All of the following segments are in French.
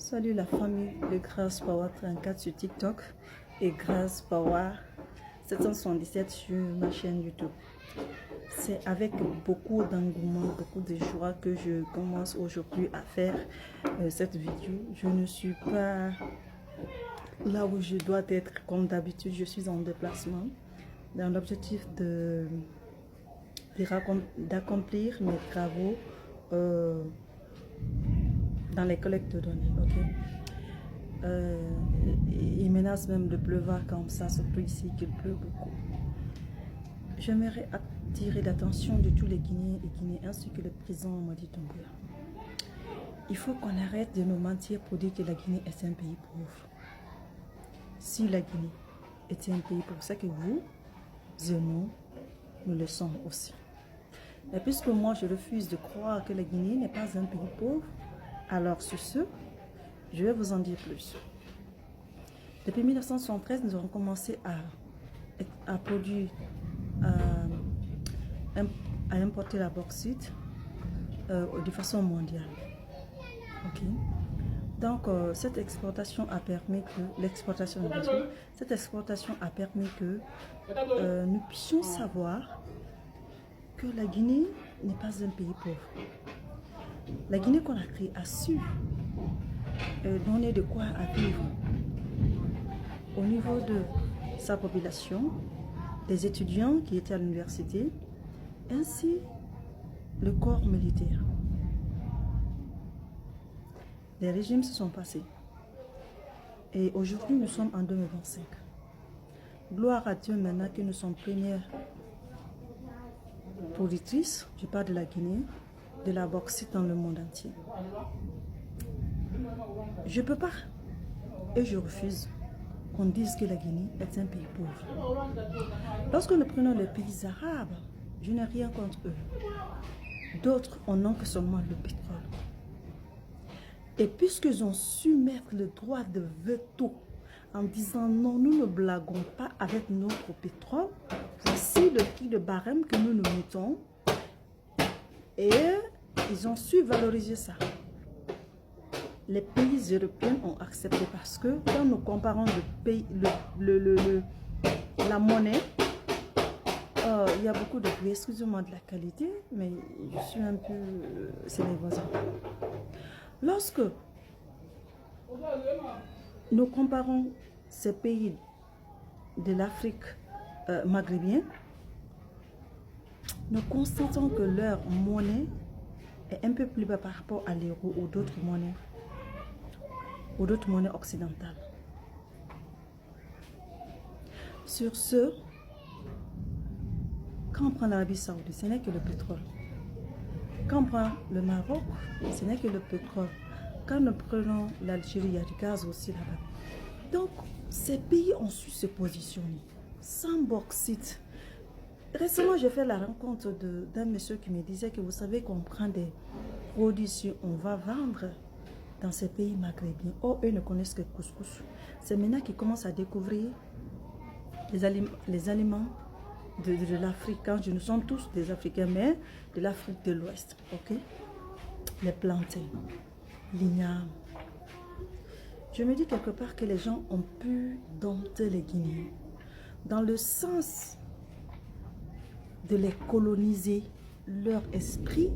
Salut la famille de Grace Power 34 sur TikTok et Grace Power 777 sur ma chaîne YouTube. C'est avec beaucoup d'engouement, beaucoup de joie que je commence aujourd'hui à faire cette vidéo. Je ne suis pas là où je dois être comme d'habitude. Je suis en déplacement dans l'objectif d'accomplir mes travaux dans les collectes de données. Il menace même de pleuvoir comme ça, surtout ici qu'il pleut beaucoup. J'aimerais attirer l'attention de tous les Guinéens et Guinéens ainsi que le président Mamadi Doumbouya. Il faut qu'on arrête de nous mentir pour dire que la Guinée est un pays pauvre. Si la Guinée était un pays pauvre, c'est que vous et nous le sommes aussi. Mais puisque moi je refuse de croire que la Guinée n'est pas un pays pauvre, alors sur ce, je vais vous en dire plus. Depuis 1973, nous avons commencé à produire, à importer la bauxite de façon mondiale. Donc, cette exportation a permis que nous puissions savoir que la Guinée n'est pas un pays pauvre. La Guinée qu'on a créée a su donner de quoi à vivre au niveau de sa population, des étudiants qui étaient à l'université, ainsi le corps militaire. Les régimes se sont passés et aujourd'hui nous sommes en 2025. Gloire à Dieu maintenant que nous sommes premières productrices, je parle de la Guinée, de la bauxite dans le monde entier. Je ne peux pas et je refuse qu'on dise que la Guinée est un pays pauvre. Lorsque nous prenons les pays arabes, je n'ai rien contre eux. D'autres en ont que seulement le pétrole. Et puisqu'ils ont su mettre le droit de veto en disant non, nous ne blaguons pas avec notre pétrole, voici le prix de barème que nous nous mettons. Et ils ont su valoriser ça. Les pays européens ont accepté parce que quand nous comparons la monnaie, il y a beaucoup de bruit, excusez-moi de la qualité, mais je suis un peu... c'est les voisins. Lorsque nous comparons ces pays de l'Afrique maghrébienne, nous constatons que leur monnaie est un peu plus bas par rapport à l'euro ou d'autres monnaies occidentales. Sur ce, quand on prend l'Arabie Saoudite, ce n'est que le pétrole. Quand on prend le Maroc, ce n'est que le pétrole. Quand nous prenons l'Algérie, il y a du gaz aussi là-bas. Donc, ces pays ont su se positionner sans bauxite. Récemment, j'ai fait la rencontre d'un monsieur qui me disait que vous savez qu'on prend des produits, on va vendre dans ces pays maghrébiens. Oh, eux ne connaissent que le couscous. C'est maintenant qu'ils commencent à découvrir les aliments de l'Afrique. Quand nous sommes tous des Africains, mais de l'Afrique de l'Ouest. Les plantains, l'igname. Je me dis quelque part que les gens ont pu dompter les Guinéens dans le sens de les coloniser, leur esprit,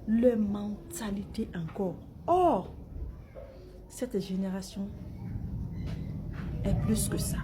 leur mentalité encore. Or, cette génération est plus que ça.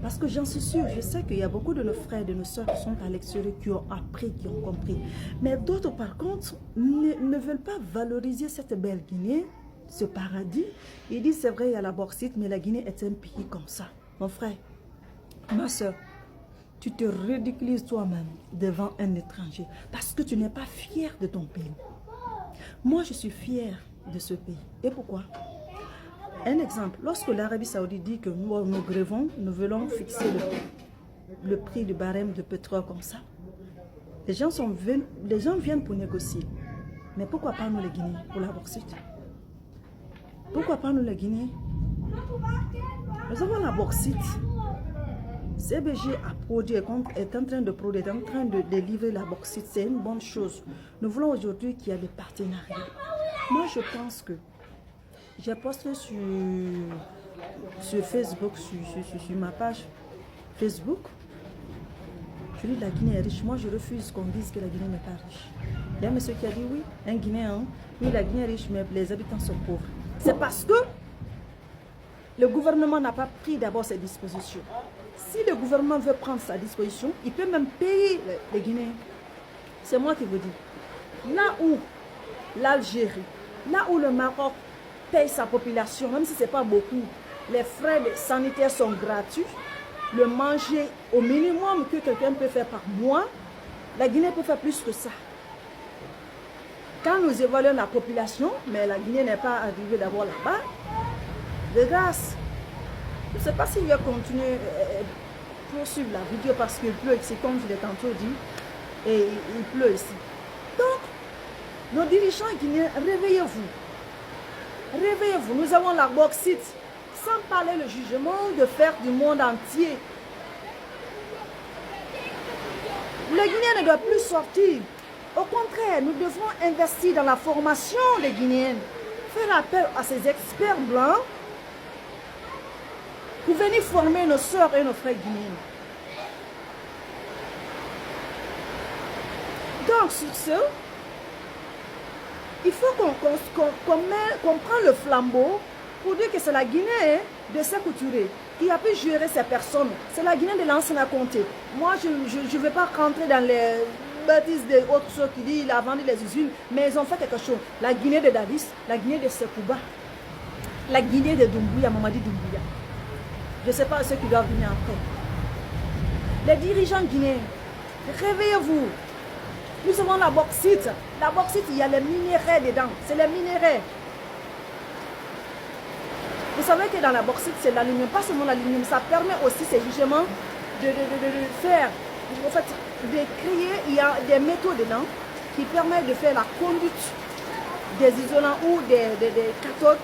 Parce que j'en suis sûre, je sais qu'il y a beaucoup de nos frères et de nos soeurs qui sont à l'extérieur, qui ont appris, qui ont compris. Mais d'autres, par contre, ne veulent pas valoriser cette belle Guinée, ce paradis. Ils disent, c'est vrai, il y a la bauxite, mais la Guinée est un pays comme ça. Mon frère, ma soeur, tu te ridiculises toi-même devant un étranger parce que tu n'es pas fier de ton pays. Moi, je suis fière de ce pays. Et pourquoi? Un exemple, lorsque l'Arabie Saoudite dit que nous grèvons, nous voulons fixer le prix du barème de pétrole comme ça, les gens viennent pour négocier. Mais pourquoi pas nous les Guinéens pour la bauxite? Pourquoi pas nous les Guinéens? Nous avons la bauxite. CBG a produit, est en train de produire, est en train de délivrer la bauxite. C'est une bonne chose. Nous voulons aujourd'hui qu'il y ait des partenariats. Moi, je pense que j'ai posté sur Facebook, sur ma page Facebook. Je dis la Guinée est riche. Moi, je refuse qu'on dise que la Guinée n'est pas riche. Il y a un monsieur qui a dit oui, un Guinéen, oui, la Guinée est riche, mais les habitants sont pauvres. C'est parce que le gouvernement n'a pas pris d'abord ses dispositions. Si le gouvernement veut prendre sa disposition, il peut même payer les Guinéens. C'est moi qui vous dis. Là où l'Algérie, là où le Maroc paye sa population, même si ce n'est pas beaucoup, les frais sanitaires sont gratuits, le manger au minimum que quelqu'un peut faire par mois, la Guinée peut faire plus que ça. Quand nous évaluons la population, mais la Guinée n'est pas arrivée d'abord là-bas, de grâce. Je ne sais pas si je vais continuer poursuivre la vidéo parce qu'il pleut ici, comme je l'ai tantôt dit, et il pleut ici. Donc, nos dirigeants guinéens, réveillez-vous. Réveillez-vous, nous avons la bauxite, sans parler le jugement de fer du monde entier. Le Guinéen ne doit plus sortir. Au contraire, nous devons investir dans la formation des Guinéens. Faire appel à ces experts blancs pour venir former nos soeurs et nos frères guinéens. Donc, sur ce, il faut qu'on prenne le flambeau pour dire que c'est la Guinée de Sékou Touré qui a pu gérer ces personnes. C'est la Guinée de l'ancien Conté. Moi, je ne vais pas rentrer dans les bêtises des autres ceux qui disent qu'il a vendu les usines, mais ils ont fait quelque chose. La Guinée de Davis, la Guinée de Sekouba, la Guinée de Doumbouya, Mamadi Doumbouya. Je ne sais pas ceux qui doivent venir après. Les dirigeants guinéens, réveillez-vous. Nous avons la bauxite. La bauxite, il y a les minéraux dedans. C'est les minéraux. Vous savez que dans la bauxite, c'est l'aluminium. Pas seulement l'aluminium, ça permet aussi ces jugements de faire. En fait, de créer, il y a des métaux dedans qui permettent de faire la conduite des isolants ou des cathodes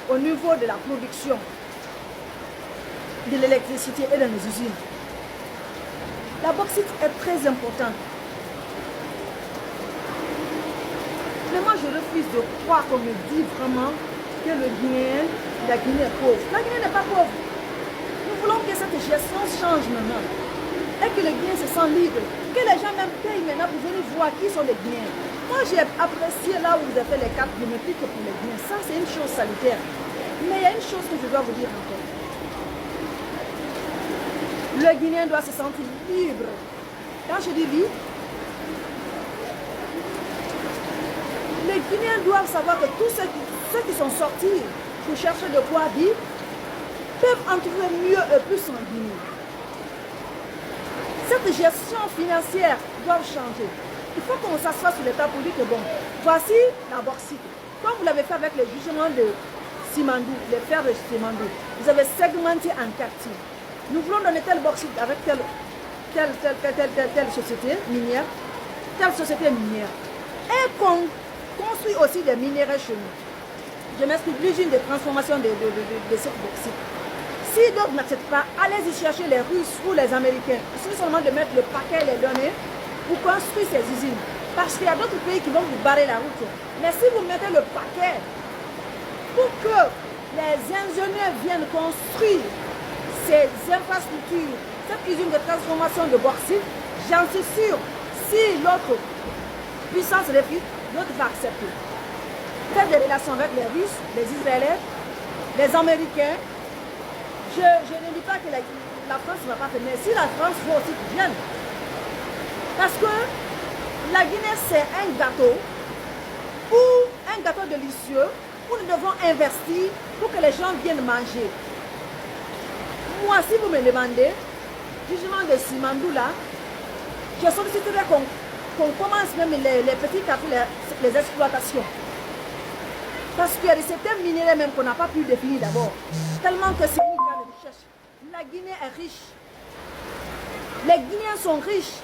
au niveau de la production de l'électricité et dans les usines. La bauxite est très importante. Mais moi, je refuse de croire qu'on me dit vraiment que le Guinéen, la Guinée est pauvre. La Guinée n'est pas pauvre. Nous voulons que cette gestion change maintenant. Et que le Guinéen se sent libre. Que les gens même payent maintenant pour venir voir qui sont les Guinéens. Moi, j'ai apprécié là où vous avez fait les cartes biométriques pour les Guinéens. Ça, c'est une chose salutaire. Mais il y a une chose que je dois vous dire encore. Le Guinéen doit se sentir libre. Quand je dis libre, les Guinéens doivent savoir que tous ceux qui sont sortis pour chercher de quoi vivre peuvent en trouver mieux et plus en Guinée. Cette gestion financière doit changer. Il faut qu'on s'assoie sur l'état pour dire que bon, voici la bauxite. Comme vous l'avez fait avec le jugement de Simandou, les fers de Simandou, vous avez segmenté en quartier. Nous voulons donner telle bauxite avec telle société minière, telle société minière. Et qu'on construit aussi des minéraux chez nous. Je m'explique, l'usine de transformation de cette bauxite. Si d'autres n'acceptent pas, allez-y chercher les Russes ou les Américains. Il suffit seulement de mettre le paquet et les donner pour construire ces usines. Parce qu'il y a d'autres pays qui vont vous barrer la route. Mais si vous mettez le paquet pour que les ingénieurs viennent construire ces infrastructures, cette usine de transformation de bauxite, j'en suis sûr, si l'autre puissance refuse, l'autre va accepter. Faire des relations avec les Russes, les Israéliens, les Américains. Je ne dis pas que la France ne va pas faire, mais si la France veut aussi qu'ils viennent. Parce que la Guinée, c'est un gâteau, ou un gâteau délicieux, où nous devons investir pour que les gens viennent manger. Moi, si vous me demandez, jugement de Simandou là, je solliciterais qu'on commence même les petits cafés, les exploitations. Parce qu'il y a des secteurs miniers même qu'on n'a pas pu définir d'abord. Tellement que c'est une grande richesse. La Guinée est riche. Les Guinéens sont riches.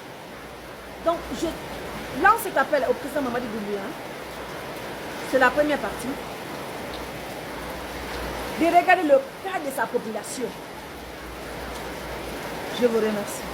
Donc, je lance cet appel au président Mamadi Doumbouya. C'est la première partie. De regarder le cas de sa population. Je vous remercie.